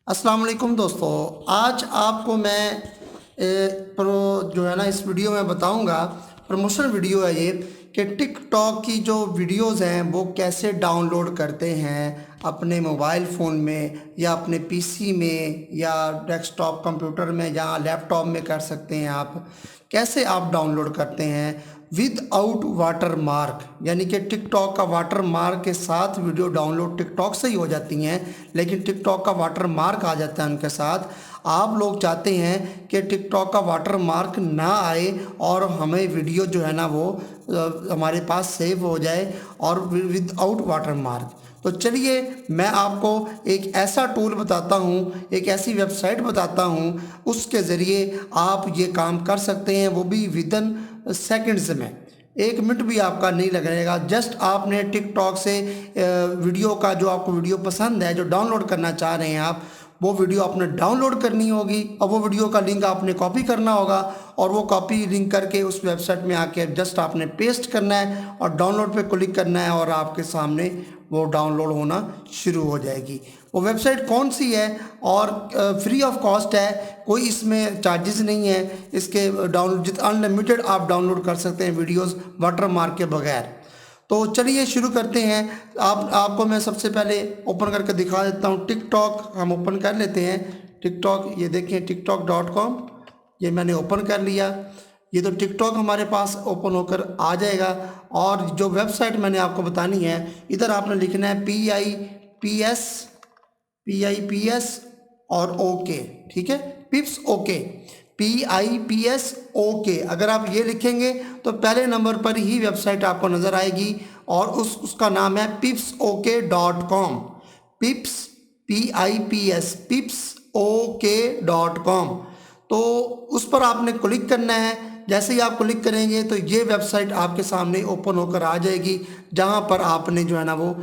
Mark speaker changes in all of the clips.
Speaker 1: अस्सलाम वालेकुम दोस्तों। आज आपको मैं जो है ना इस वीडियो में बताऊंगा। प्रमोशन वीडियो है ये कि टिकटॉक की जो वीडियोस हैं वो कैसे डाउनलोड करते हैं अपने मोबाइल फ़ोन में या अपने पीसी में या डेस्कटॉप कंप्यूटर में या लैपटॉप में कर सकते हैं। आप कैसे आप डाउनलोड करते हैं विद वाटर मार्क, यानी कि टिकटॉक का वाटर मार्क के साथ वीडियो डाउनलोड टिकटॉक से ही हो जाती हैं, लेकिन टिकटॉक का वाटर मार्क आ जाता है उनके साथ। आप लोग चाहते हैं कि टिकटॉक का वाटर मार्क ना आए और हमें वीडियो जो है ना वो हमारे पास सेव हो जाए और विदाउट वाटर मार्क। तो चलिए मैं आपको एक ऐसा टूल बताता हूँ, एक ऐसी वेबसाइट बताता हूँ, उसके ज़रिए आप ये काम कर सकते हैं, वो भी विदिन सेकंड्स में। 1 मिनट भी आपका नहीं लगेगा। जस्ट आपने टिकटॉक से वीडियो का जो आपको वीडियो पसंद है, जो डाउनलोड करना चाह रहे हैं आप, वो वीडियो आपने डाउनलोड करनी होगी और वो वीडियो का लिंक आपने कॉपी करना होगा और वो कॉपी लिंक करके उस वेबसाइट में आके जस्ट आपने पेस्ट करना है और डाउनलोड पे क्लिक करना है और आपके सामने वो डाउनलोड होना शुरू हो जाएगी। वो वेबसाइट कौन सी है और फ्री ऑफ कॉस्ट है, कोई इसमें चार्जेस नहीं है। इसके डाउनलोड अनलिमिटेड आप डाउनलोड कर सकते हैं वीडियोस वाटर मार्क के बगैर। तो चलिए शुरू करते हैं। आपको मैं सबसे पहले ओपन करके दिखा देता हूँ। टिकटॉक हम ओपन कर लेते हैं। टिकटॉक, ये देखें tiktok.com, ये मैंने ओपन कर लिया। ये तो टिकटॉक हमारे पास ओपन होकर आ जाएगा और जो वेबसाइट मैंने आपको बतानी है, इधर आपने लिखना है PIPS और ओके, ठीक है, पिप्स ओके, PIPS ओके। अगर आप ये लिखेंगे तो पहले नंबर पर ही वेबसाइट आपको नज़र आएगी और उसका नाम है pipsoke.com। पिप्स pipsoke.com। तो उस पर आपने क्लिक करना है। जैसे ही आप क्लिक करेंगे तो ये वेबसाइट आपके सामने ओपन होकर आ जाएगी, जहां पर आपने जो है ना वो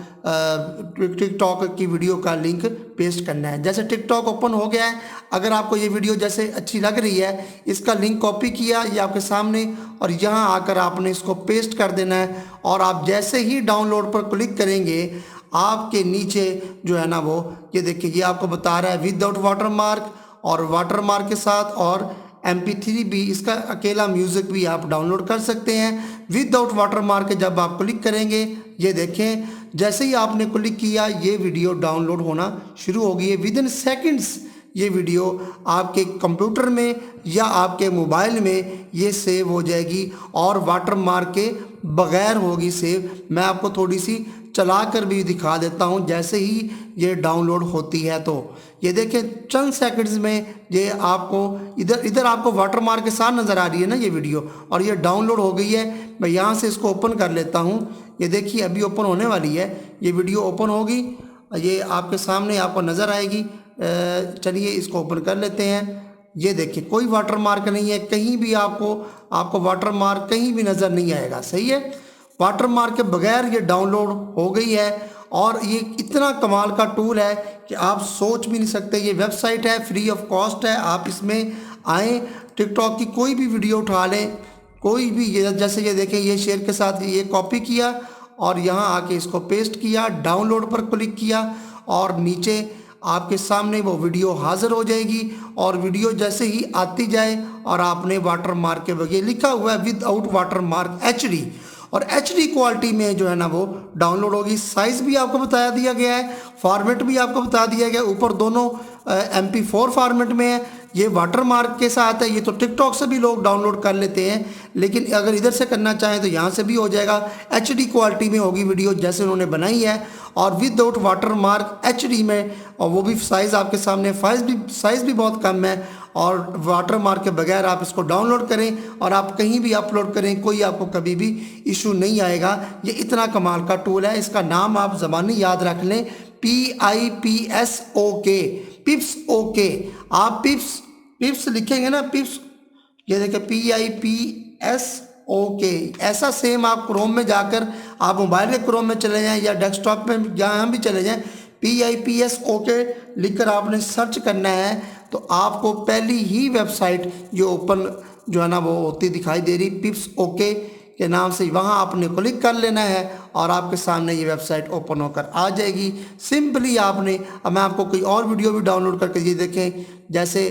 Speaker 1: टिकटॉक की वीडियो का लिंक पेस्ट करना है। जैसे टिकटॉक ओपन हो गया है, अगर आपको ये वीडियो जैसे अच्छी लग रही है, इसका लिंक कॉपी किया ये आपके सामने और यहाँ आकर आपने इसको पेस्ट कर देना है और आप जैसे ही डाउनलोड पर क्लिक करेंगे आपके नीचे जो है ना वो ये देखिए, ये आपको बता रहा है विदाउट वाटर मार्क और वाटर मार्क के साथ, और MP3 भी, इसका अकेला म्यूज़िक भी आप डाउनलोड कर सकते हैं विदाउट वाटर मार्क के। जब आप क्लिक करेंगे, ये देखें, जैसे ही आपने क्लिक किया ये वीडियो डाउनलोड होना शुरू हो गई है। विदिन सेकंड्स ये वीडियो आपके कंप्यूटर में या आपके मोबाइल में ये सेव हो जाएगी और वाटर मार्क के बगैर होगी सेव। मैं आपको थोड़ी सी चला कर भी दिखा देता हूँ जैसे ही ये डाउनलोड होती है। तो ये देखें, चंद सेकंड्स में ये आपको इधर आपको वाटर मार्क के साथ नज़र आ रही है ना ये वीडियो, और ये डाउनलोड हो गई है। मैं यहाँ से इसको ओपन कर लेता हूँ। ये देखिए अभी ओपन होने वाली है, ये वीडियो ओपन होगी, ये आपके सामने आपको नज़र आएगी। चलिए इसको ओपन कर लेते हैं। ये देखिए कोई वाटर मार्क नहीं है कहीं भी, आपको वाटर मार्क कहीं भी नज़र नहीं आएगा। सही है, वाटर मार्क के बगैर ये डाउनलोड हो गई है और ये इतना कमाल का टूल है कि आप सोच भी नहीं सकते। ये वेबसाइट है, फ्री ऑफ कॉस्ट है, आप इसमें आएँ, टिकटॉक की कोई भी वीडियो उठा लें, कोई भी, ये जैसे ये देखें, ये शेयर के साथ ये कॉपी किया और यहाँ आके इसको पेस्ट किया, डाउनलोड पर क्लिक किया और नीचे आपके सामने वो वीडियो हाजिर हो जाएगी। और वीडियो जैसे ही आती जाए और आपने वाटर मार्क के बगैर, लिखा हुआ है विदाउट वाटर मार्क HD, और HD क्वालिटी में जो है ना वो डाउनलोड होगी। साइज़ भी आपको बता दिया गया है, फॉर्मेट भी आपको बता दिया गया है। ऊपर दोनों MP4 फॉर्मेट में है, ये वाटर मार्क के साथ है। ये तो टिकटॉक से भी लोग डाउनलोड कर लेते हैं, लेकिन अगर इधर से करना चाहें तो यहाँ से भी हो जाएगा। HD क्वालिटी में होगी वीडियो जैसे उन्होंने बनाई है और विदाउट वाटर मार्क HD में, और वो भी साइज़ आपके सामने, साइज़ भी बहुत कम है और वाटर मार्क के बगैर आप इसको डाउनलोड करें और आप कहीं भी अपलोड करें, कोई आपको कभी भी इशू नहीं आएगा। ये इतना कमाल का टूल है। इसका नाम आप ज़बानी याद रख लें, PIPSOK, पिप्स ओके। आप पिप्स लिखेंगे ना, पिप्स, ये देखिए PIPSOK। ऐसा सेम आप क्रोम में जाकर, आप मोबाइल के क्रोम में चले जाएं या डेस्कटॉप में जहाँ भी चले जाएं, PIPSOK लिखकर आपने सर्च करना है तो आपको पहली ही वेबसाइट जो ओपन जो है ना वो होती दिखाई दे रही, पिप्स ओके के नाम से वहाँ आपने क्लिक कर लेना है और आपके सामने ये वेबसाइट ओपन होकर आ जाएगी। सिंपली आपने, अब मैं आपको कोई और वीडियो भी डाउनलोड करके ये देखें, जैसे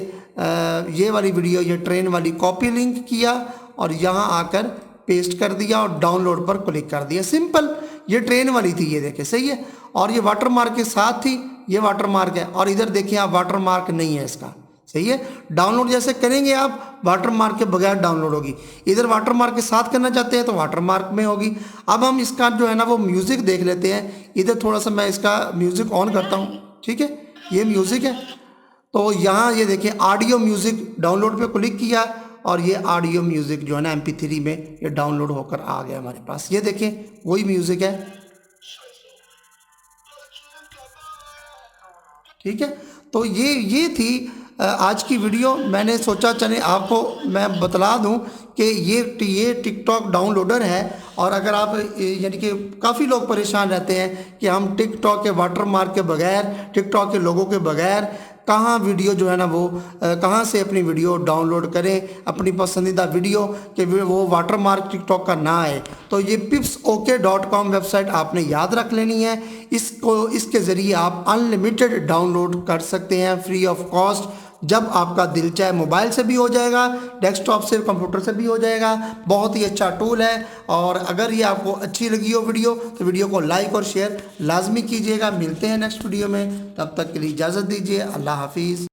Speaker 1: ये वाली वीडियो, ये ट्रेन वाली कॉपी लिंक किया और यहाँ आकर पेस्ट कर दिया और डाउनलोड पर क्लिक कर दिया। सिंपल, ये ट्रेन वाली थी, ये देखें, सही है। और ये वाटरमार्क के साथ थी, ये वाटरमार्क है, और इधर देखिए आप वाटरमार्क नहीं है इसका, सही है। डाउनलोड जैसे करेंगे आप वाटरमार्क के बगैर डाउनलोड होगी, इधर वाटरमार्क के साथ करना चाहते हैं तो वाटरमार्क में होगी। अब हम इसका जो है ना वो म्यूज़िक देख लेते हैं। इधर थोड़ा सा मैं इसका म्यूज़िक ऑन करता हूँ, ठीक है, ये म्यूज़िक है। तो यहाँ ये देखिए ऑडियो म्यूज़िक, डाउनलोड पे क्लिक किया और ये ऑडियो म्यूज़िक जो है ना MP3 में ये डाउनलोड होकर आ गया हमारे पास। ये देखिए वही म्यूज़िक है, ठीक है। तो ये थी आज की वीडियो। मैंने सोचा चले आपको मैं बतला दूं कि ये टिकटॉक डाउनलोडर है। और अगर आप यानी कि काफ़ी लोग परेशान रहते हैं कि हम टिकटॉक के वाटरमार्क के बगैर, टिकटॉक के लोगों के बगैर कहाँ वीडियो जो है ना वो कहाँ से अपनी वीडियो डाउनलोड करें, अपनी पसंदीदा वीडियो कि वो वाटरमार्क टिकटॉक का ना आए। तो ये pipsok.com वेबसाइट आपने याद रख लेनी है। इसके ज़रिए आप अनलिमिटेड डाउनलोड कर सकते हैं फ्री ऑफ कॉस्ट। जब आपका दिल चाहे मोबाइल से भी हो जाएगा, डेस्कटॉप से, कंप्यूटर से भी हो जाएगा। बहुत ही अच्छा टूल है। और अगर ये आपको अच्छी लगी हो वीडियो तो वीडियो को लाइक और शेयर लाजमी कीजिएगा। मिलते हैं नेक्स्ट वीडियो में, तब तक के लिए इजाज़त दीजिए। अल्लाह हाफिज़।